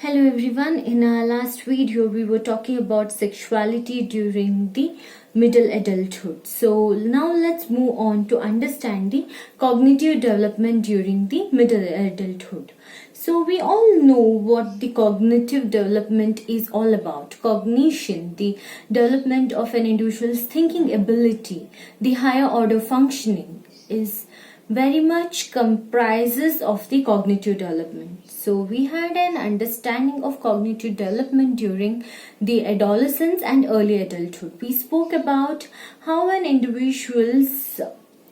Hello everyone, in our last video we were talking about sexuality during the middle adulthood. So now let's move on to understand the cognitive development during the middle adulthood. So we all know what the cognitive development is all about. Cognition, the development of an individual's thinking ability, the higher order functioning is very much comprises of the cognitive development. So we had an understanding of cognitive development during the adolescence and early adulthood. We spoke about how an individual's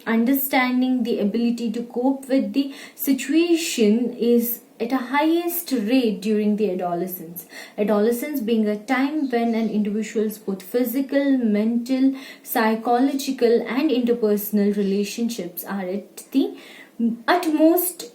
understanding the ability to cope with the situation is at a highest rate during the adolescence. Adolescence being a time when an individual's both physical, mental, psychological and interpersonal relationships are at the utmost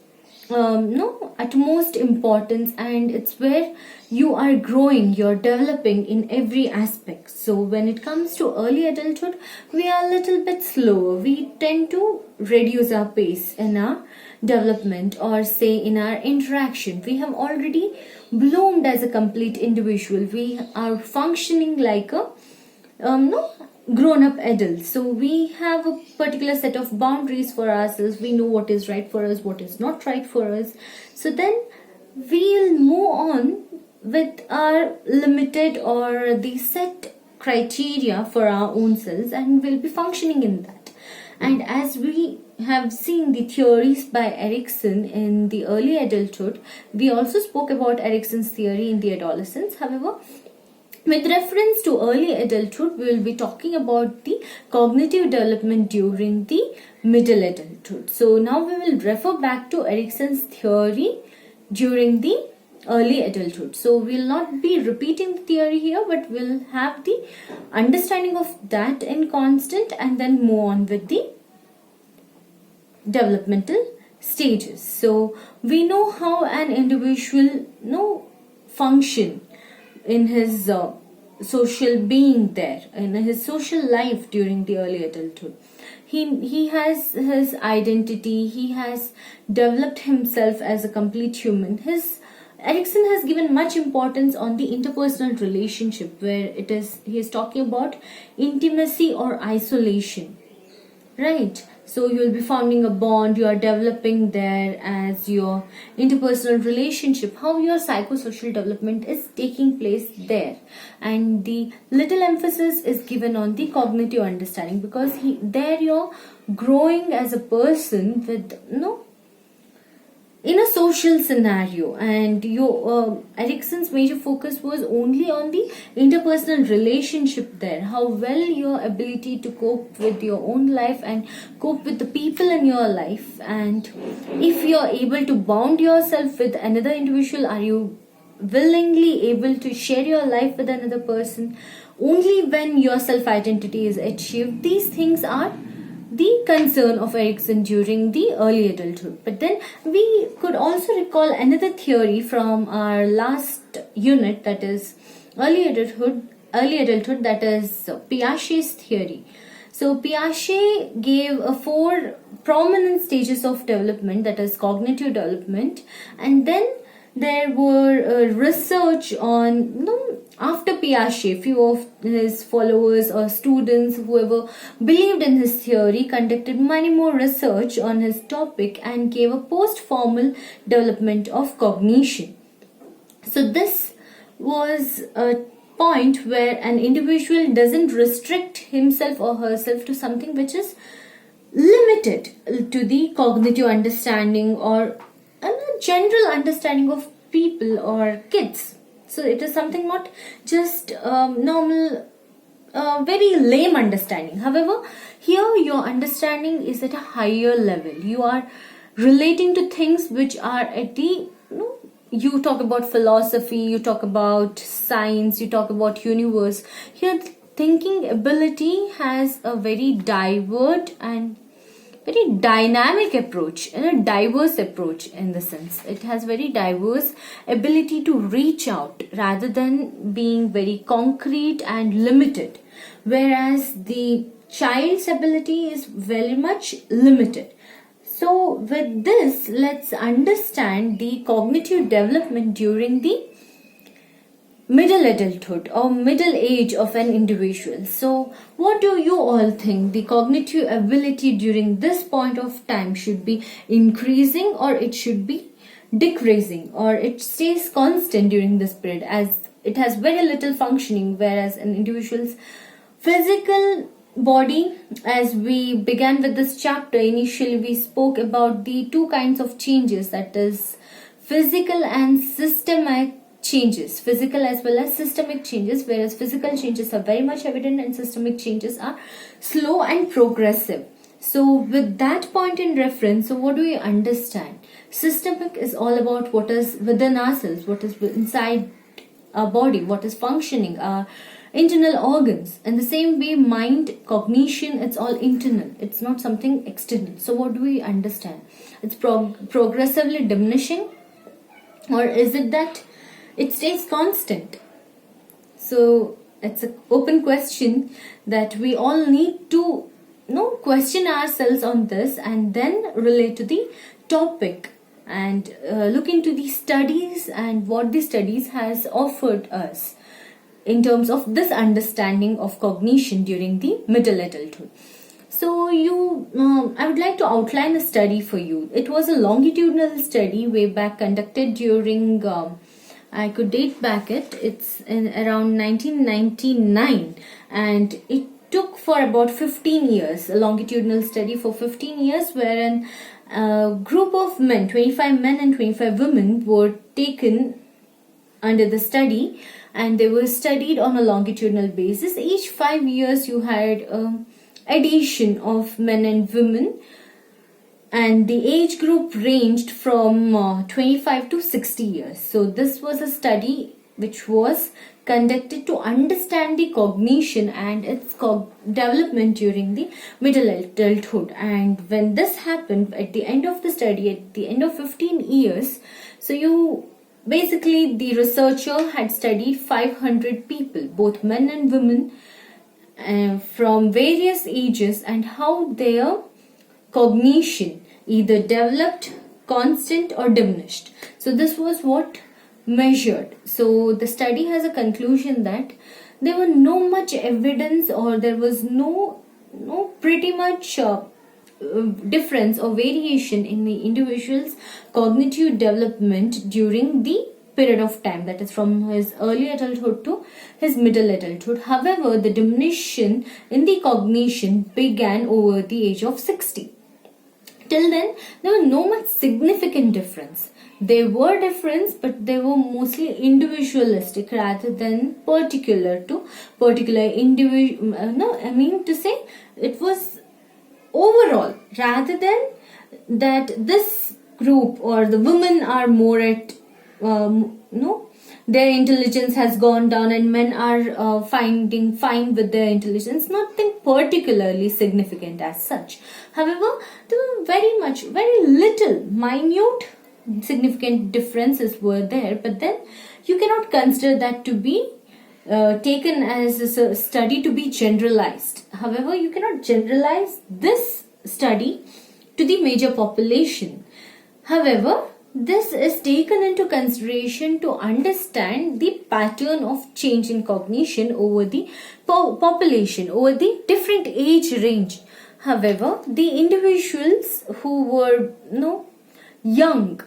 importance, and it's where you are growing, you're developing in every aspect. So when it comes to early adulthood, we are a little bit slower. We tend to reduce our pace in our development, or say in our interaction. We have already bloomed as a complete individual. We are functioning like a grown-up adults. So we have a particular set of boundaries for ourselves. We know what is right for us, what is not right for us. So then we'll move on with our limited or the set criteria for our own selves, and we'll be functioning in that. And as we have seen the theories by Erikson in the early adulthood, we also spoke about Erikson's theory in the adolescence. However, with reference to early adulthood, we will be talking about the cognitive development during the middle adulthood. So now we will refer back to Erikson's theory during the early adulthood. So we will not be repeating the theory here, but we'll have the understanding of that in constant and then move on with the developmental stages. So we know how an individual function in his social being there, in his social life during the early adulthood. He has his identity, he has developed himself as a complete human. Erikson has given much importance on the interpersonal relationship, where he is talking about intimacy or isolation, right? So you will be forming a bond, you are developing there as your interpersonal relationship, how your psychosocial development is taking place there. And the little emphasis is given on the cognitive understanding, because there you're growing as a person with in a social scenario, and Erikson's major focus was only on the interpersonal relationship there, how well your ability to cope with your own life and cope with the people in your life, and if you're able to bound yourself with another individual, are you willingly able to share your life with another person. Only when your self-identity is achieved, these things are the concern of Erikson during the early adulthood. But then we could also recall another theory from our last unit, that is early adulthood, that is Piaget's theory. So Piaget gave 4 prominent stages of development, that is cognitive development, and then there were research on after Piaget, few of his followers or students, whoever believed in his theory, conducted many more research on his topic and gave a post-formal development of cognition. So this was a point where an individual doesn't restrict himself or herself to something which is limited to the cognitive understanding or a general understanding of people or kids. So it is something not just normal, very lame understanding. However, here your understanding is at a higher level. You are relating to things which are at the, you talk about philosophy, you talk about science, you talk about universe. Here thinking ability has a very diverse and very dynamic approach and a diverse approach in the sense. It has very diverse ability to reach out rather than being very concrete and limited. Whereas the child's ability is very much limited. So with this, let's understand the cognitive development during the middle adulthood or middle age of an individual. So, what do you all think? The cognitive ability during this point of time should be increasing, or it should be decreasing, or it stays constant during this period as it has very little functioning, whereas an individual's physical body, as we began with this chapter, initially we spoke about the two kinds of changes, that is physical and systemic changes, physical as well as systemic changes, whereas physical changes are very much evident and systemic changes are slow and progressive. So with that point in reference, so what do we understand? Systemic is all about what is within ourselves, what is inside our body, what is functioning, our internal organs. In the same way, mind, cognition, it's all internal, it's not something external. So what do we understand? It's progressively diminishing, or is it that it stays constant? So it's an open question that we all need to question ourselves on this, and then relate to the topic and look into the studies and what the studies has offered us in terms of this understanding of cognition during the middle adulthood. So I would like to outline a study for you. It was a longitudinal study way back conducted during, I could date back it's in around 1999, and it took for about 15 years, a longitudinal study for 15 years, wherein a group of men, 25 men and 25 women were taken under the study, and they were studied on a longitudinal basis. Each 5 years you had addition of men and women, and the age group ranged from 25 to 60 years. So this was a study which was conducted to understand the cognition and its development during the middle adulthood. And when this happened at the end of the study, at the end of 15 years, so basically the researcher had studied 500 people, both men and women, from various ages, and how their cognition either developed, constant, or diminished. So this was what measured. So the study has a conclusion that there were no much evidence, or there was no pretty much difference or variation in the individual's cognitive development during the period of time, that is from his early adulthood to his middle adulthood. However, the diminution in the cognition began over the age of 60. Till then, there was no much significant difference. There were difference, but they were mostly individualistic rather than particular to particular individual. It was overall, rather than that this group or the women are more at their intelligence has gone down and men are finding fine with their intelligence. Nothing particularly significant as such. However, there were very little minute significant differences were there, but then you cannot consider that to be taken as a study to be generalized. However, you cannot generalize this study to the major population. However, this is taken into consideration to understand the pattern of change in cognition over the population, over the different age range. However, the individuals who were young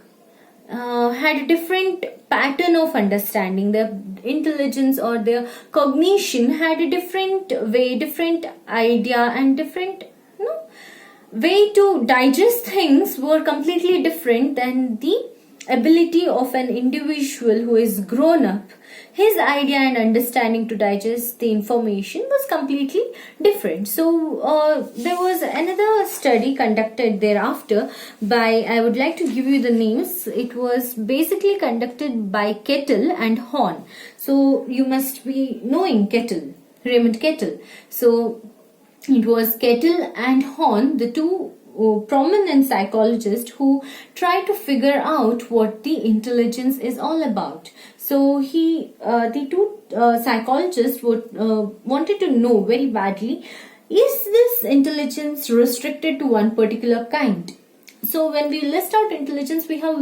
had a different pattern of understanding. Their intelligence or their cognition had a different way, different idea, and different way to digest things were completely different than the ability of an individual who is grown up. His idea and understanding to digest the information was completely different. So there was another study conducted thereafter by, I would like to give you the names. It was basically conducted by Kettle and Horn. So you must be knowing Kettle, Raymond Kettle. So it was Kettle and Horn, the two prominent psychologists who tried to figure out what the intelligence is all about. So the two psychologists wanted to know very badly, is this intelligence restricted to one particular kind? So when we list out intelligence, we have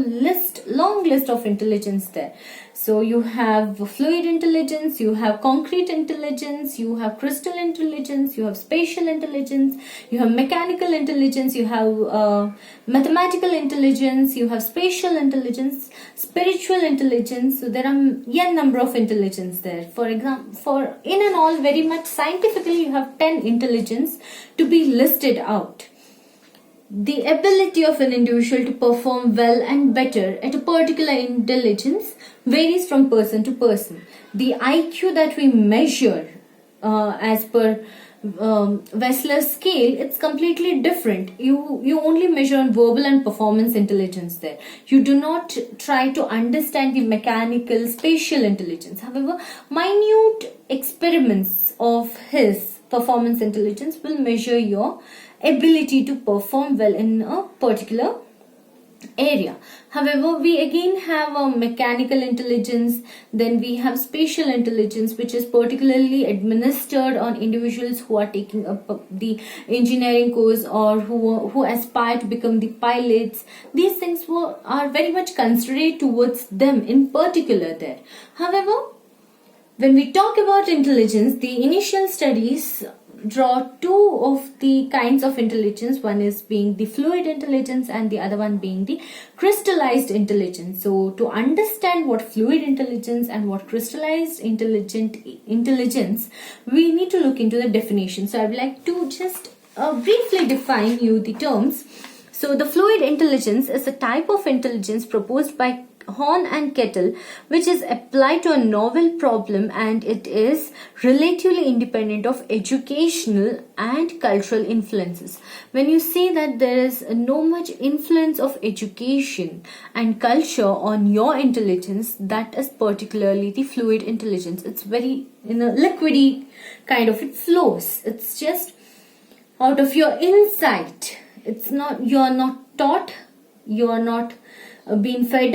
long list of intelligence there. So you have fluid intelligence, you have concrete intelligence, you have crystal intelligence, you have spatial intelligence, you have mechanical intelligence, you have mathematical intelligence, you have spatial intelligence, spiritual intelligence. So there are n number of intelligence there. For example, for in and all, very much scientifically, you have 10 intelligence to be listed out. The ability of an individual to perform well and better at a particular intelligence varies from person to person. The IQ that we measure as per Wessler's scale, it's completely different. You only measure on verbal and performance intelligence there. You do not try to understand the mechanical, spatial intelligence. However, minute experiments of his performance intelligence will measure your ability to perform well in a particular area. However, we again have a mechanical intelligence, then we have spatial intelligence, which is particularly administered on individuals who are taking up the engineering course or who aspire to become the pilots. These things are very much considered towards them in particular there. However, when we talk about intelligence, the initial studies draw two of the kinds of intelligence. One is being the fluid intelligence and the other one being the crystallized intelligence. So to understand what fluid intelligence and what crystallized intelligence, we need to look into the definition. So I would like to just briefly define you the terms. So the fluid intelligence is a type of intelligence proposed by Horn and Kettle, which is applied to a novel problem, and it is relatively independent of educational and cultural influences. When you say that there is no much influence of education and culture on your intelligence, that is particularly the fluid intelligence. It's very in a liquidy kind of, it flows. It's just out of your insight. It's not, you are not taught, you are not been fed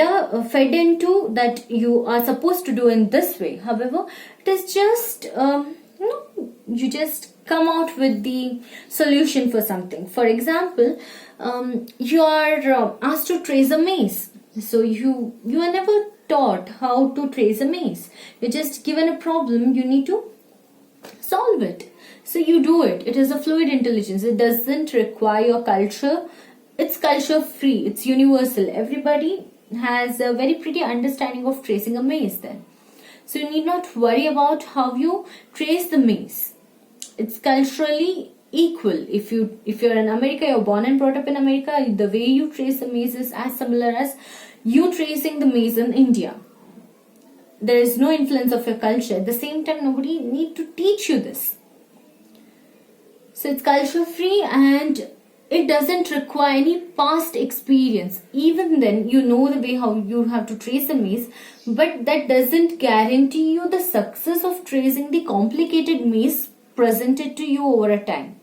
into that you are supposed to do in this way. However, it is just you just come out with the solution for something. For example, you are asked to trace a maze. So you are never taught how to trace a maze. You're just given a problem, you need to solve it. So you do it. It is a fluid intelligence. It doesn't require your culture. It's culture free, it's universal. Everybody has a very pretty understanding of tracing a maze then. So you need not worry about how you trace the maze. It's culturally equal. If you're in America, you're born and brought up in America, the way you trace the maze is as similar as you tracing the maze in India. There is no influence of your culture. At the same time, nobody need to teach you this. So it's culture free and it doesn't require any past experience. Even then, you know the way how you have to trace a maze, but that doesn't guarantee you the success of tracing the complicated maze presented to you over a time.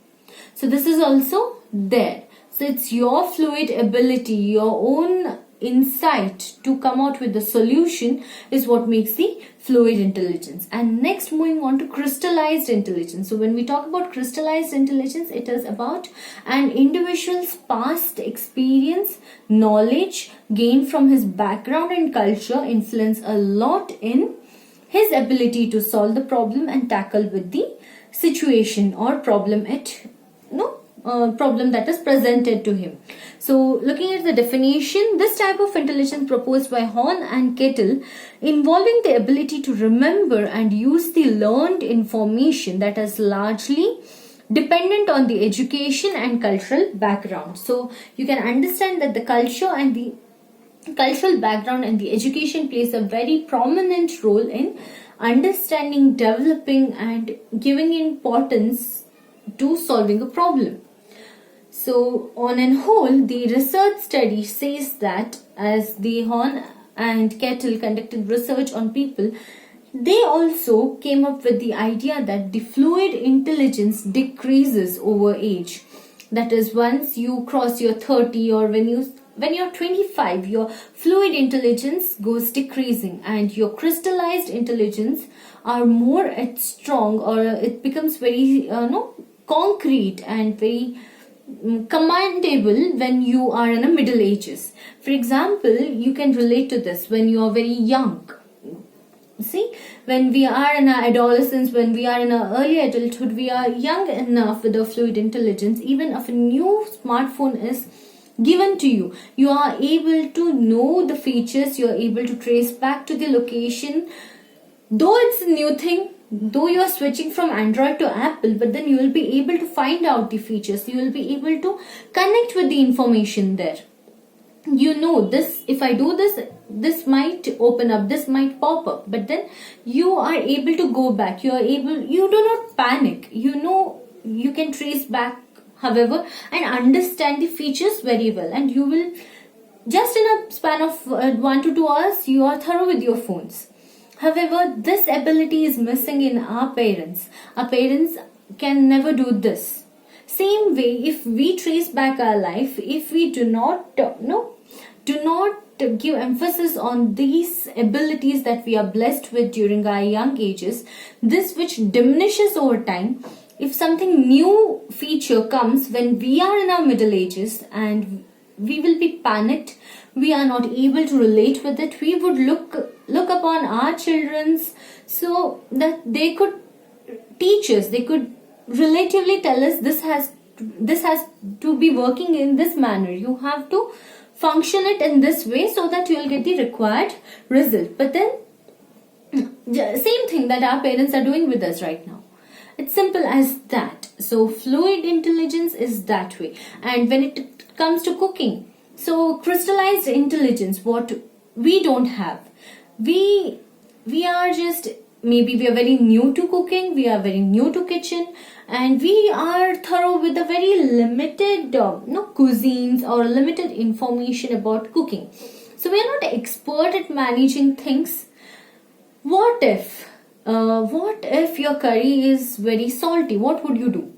So this is also there. So it's your fluid ability, your own insight to come out with the solution is what makes the fluid intelligence. And next, moving on to crystallized intelligence. So when we talk about crystallized intelligence, it is about an individual's past experience, knowledge gained from his background and culture influence a lot in his ability to solve the problem and tackle with the situation or problem problem that is presented to him. So looking at the definition, this type of intelligence proposed by Horn and Kettle involving the ability to remember and use the learned information that is largely dependent on the education and cultural background. So you can understand that the culture and the cultural background and the education plays a very prominent role in understanding, developing and giving importance to solving a problem. So on a whole, the research study says that as the Horn and Kettle conducted research on people, they also came up with the idea that the fluid intelligence decreases over age. That is, once you cross your 30 or when you're 25, your fluid intelligence goes decreasing and your crystallized intelligence are more strong, or it becomes very concrete and very commendable when you are in a middle ages. For example, you can relate to this when you are very young. See, when we are in our adolescence, when we are in our early adulthood, we are young enough with a fluid intelligence. Even if a new smartphone is given to you, you are able to know the features, you are able to trace back to the location. Though it's a new thing, though you are switching from Android to Apple, but then you will be able to find out the features, you will be able to connect with the information there. You know, this, if I do this, this might open up, this might pop up, but then you are able to go back, you do not panic, you know, you can trace back, however, and understand the features very well, and you will, just in a span of 1 to 2 hours, you are thorough with your phones. However, this ability is missing in our parents. Our parents can never do this. Same way, if we trace back our life, if we do not give emphasis on these abilities that we are blessed with during our young ages, this which diminishes over time. If something new feature comes when we are in our middle ages, and we will be panicked, we are not able to relate with it, we would look upon our children's, so that they could teach us, they could relatively tell us, this has to be working in this manner, you have to function it in this way so that you will get the required result. But then same thing that our parents are doing with us right now. It's simple as that. So fluid intelligence is that way. And when it comes to cooking, so crystallized intelligence, what we don't have, we are just, maybe we are very new to cooking, we are very new to kitchen, and we are thorough with a very limited cuisines or limited information about cooking. So we are not expert at managing things. What if your curry is very salty? What would you do?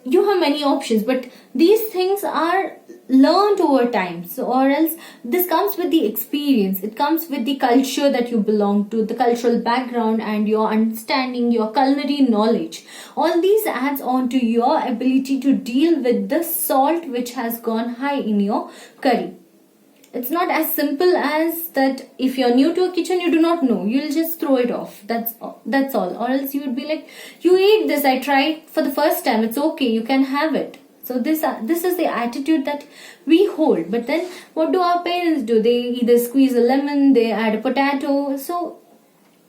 You have many options, but these things are learned over time. So, or else this comes with the experience, it comes with the culture that you belong to, the cultural background, and your understanding, your culinary knowledge. All these adds on to your ability to deal with the salt which has gone high in your curry. It's not as simple as that. If you're new to a kitchen, you do not know, you'll just throw it off. That's all. Or else you would be like, you eat this, I tried for the first time, it's okay, you can have it. So this is the attitude that we hold. But then what do our parents do? They either squeeze a lemon, they add a potato, so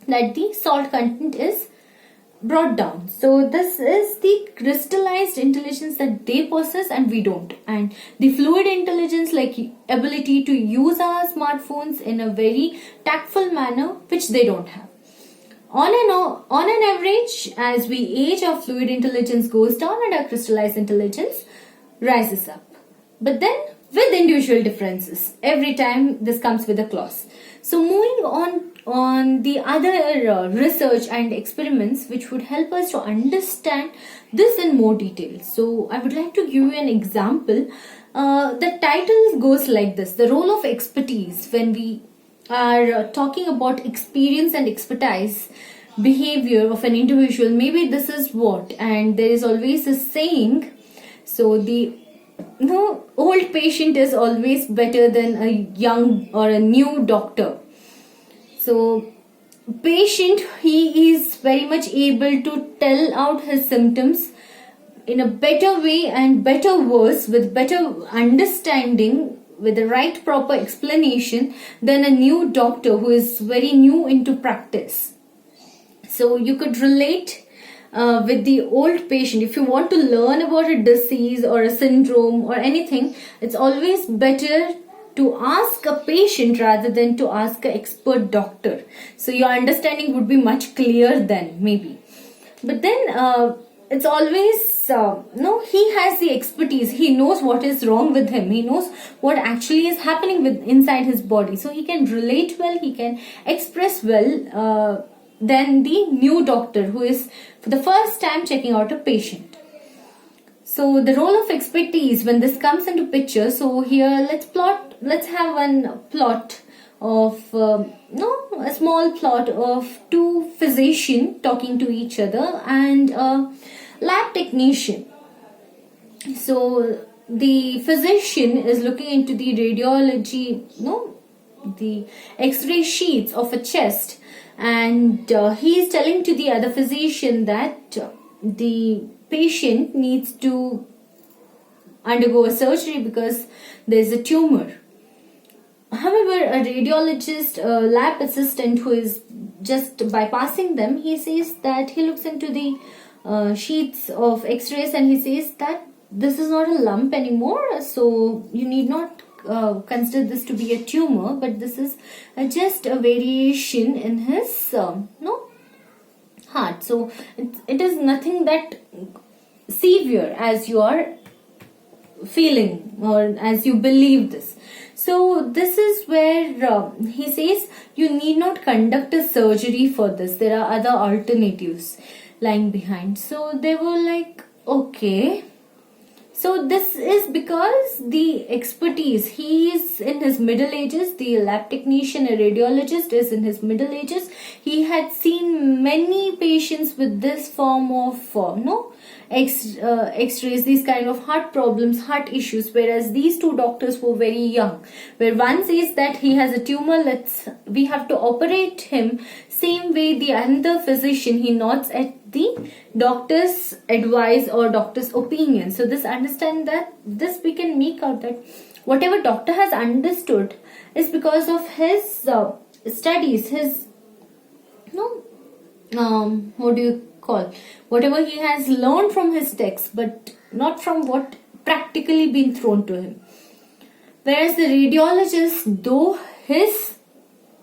that the salt content is brought down. So this is the crystallized intelligence that they possess and we don't. And the fluid intelligence, like ability to use our smartphones in a very tactful manner, which they don't have. On an average, as we age, our fluid intelligence goes down and our crystallized intelligence rises up. But then with individual differences, every time this comes with a clause. So moving on the other research and experiments which would help us to understand this in more detail. So I would like to give you an example. The title goes like this: the role of expertise. When we are talking about experience and expertise behavior of an individual, maybe this is what, and there is always a saying, so the old patient is always better than a young or a new doctor. So patient, he is very much able to tell out his symptoms in a better way and better words, with better understanding, with the right proper explanation, than a new doctor who is very new into practice. So you could relate with the old patient. If you want to learn about a disease or a syndrome or anything, it's always better to ask a patient rather than to ask an expert doctor. So your understanding would be much clearer then, maybe. But then it's always he has the expertise, he knows what is wrong with him, he knows what actually is happening with inside his body, so he can relate well, he can express well than the new doctor who is for the first time checking out a patient. So the role of expertise, when this comes into picture, so here let's have one plot of a small plot of two physicians talking to each other and a lab technician. So the physician is looking into the radiology, the x-ray sheets of a chest, and he is telling to the other physician that the patient needs to undergo a surgery because there is a tumor. However, a radiologist, a lab assistant who is just bypassing them, he says that he looks into the sheets of x-rays and he says that this is not a lump anymore, so you need not consider this to be a tumor, but this is just a variation in his heart. So it is nothing that severe as you are feeling or as you believe this. So this is where he says you need not conduct a surgery for this. There are other alternatives lying behind. So they were like, okay. So this is because the expertise, he is in his middle ages, the lab technician, a radiologist is in his middle ages. He had seen many patients with this form of x-rays, these kind of heart problems, heart issues, whereas these two doctors were very young. Where one says that he has a tumor, we have to operate him. Same way the other physician, he nods at the doctor's advice or doctor's opinion. So this we can make out that whatever doctor has understood is because of his studies, his whatever he has learned from his text, but not from what practically been thrown to him. Whereas the radiologist, though his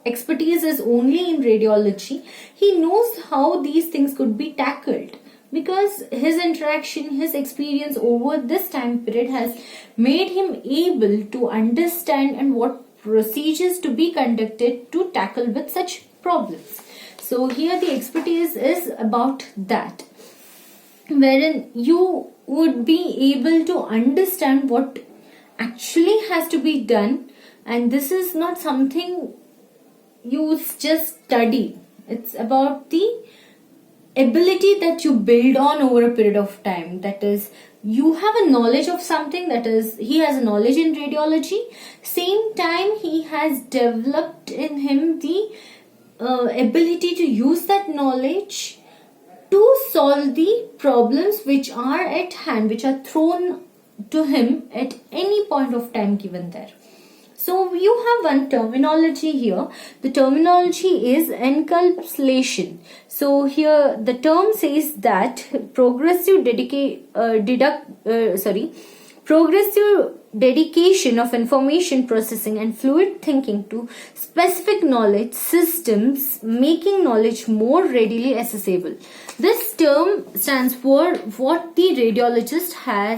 expertise is only in radiology, he knows how these things could be tackled because his interaction, his experience over this time period has made him able to understand and what procedures to be conducted to tackle with such problems. So here the expertise is about that, wherein you would be able to understand what actually has to be done, and this is not something you just study. It's about the ability that you build on over a period of time. That is, you have a knowledge of something, that is, he has a knowledge in radiology. Same time, he has developed in him the ability to use that knowledge to solve the problems which are at hand, which are thrown to him at any point of time given there. So you have one terminology here. The terminology is encapsulation. So here the term says that progressive dedication of information processing and fluid thinking to specific knowledge systems, making knowledge more readily accessible. This term stands for what the radiologist has